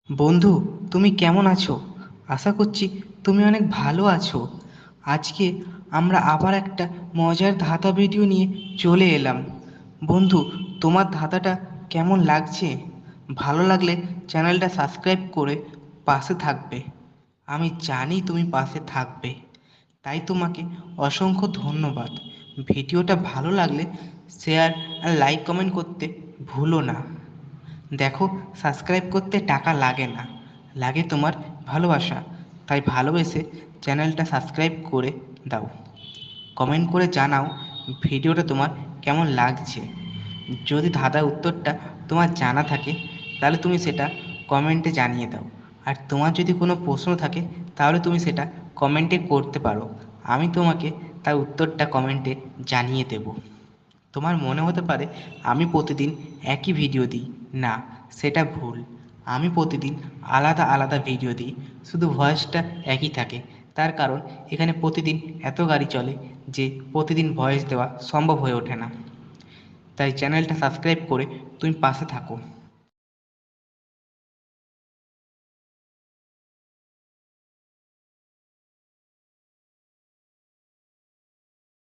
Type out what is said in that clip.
বন্ধু, তুমি কেমন আছো? আশা করছি তুমি অনেক ভালো আছো। আজকে আমরা আবার একটা মজার ধাঁধা ভিডিও নিয়ে চলে এলাম। বন্ধু, তোমার ধাঁধাটা কেমন লাগছে? ভালো লাগলে চ্যানেলটা সাবস্ক্রাইব করে পাশে থাকবে। আমি জানি তুমি পাশে থাকবে, তাই তোমাকে অসংখ্য ধন্যবাদ। ভিডিওটা ভালো লাগলে শেয়ার আর লাইক কমেন্ট করতে ভুলো না। দেখো, সাবস্ক্রাইব করতে টাকা লাগে না, লাগে তোমার ভালোবাসা। তাই ভালোবেসে চ্যানেলটা সাবস্ক্রাইব করে দাও। কমেন্ট করে জানাও ভিডিওটা তোমার কেমন লাগছে। যদি ধাঁধার উত্তরটা তোমার জানা থাকে তাহলে তুমি সেটা কমেন্টে জানিয়ে দাও। আর তোমার যদি কোনো প্রশ্ন থাকে তাহলে তুমি সেটা কমেন্টে করতে পারো। আমি তোমাকে তার উত্তরটা কমেন্টে জানিয়ে দেব। তোমার মনে হতে পারে আমি প্রতিদিন একই ভিডিও দিই। না, সেটা ভুল। আমি প্রতিদিন আলাদা আলাদা ভিডিও দিই, শুধু ভয়েসটা একই থাকে। তার কারণ এখানে প্রতিদিন এত গাড়ি চলে যে প্রতিদিন ভয়েস দেওয়া সম্ভব হয়ে ওঠে না। তাই চ্যানেলটা সাবস্ক্রাইব করে তুমি পাশে থাকো।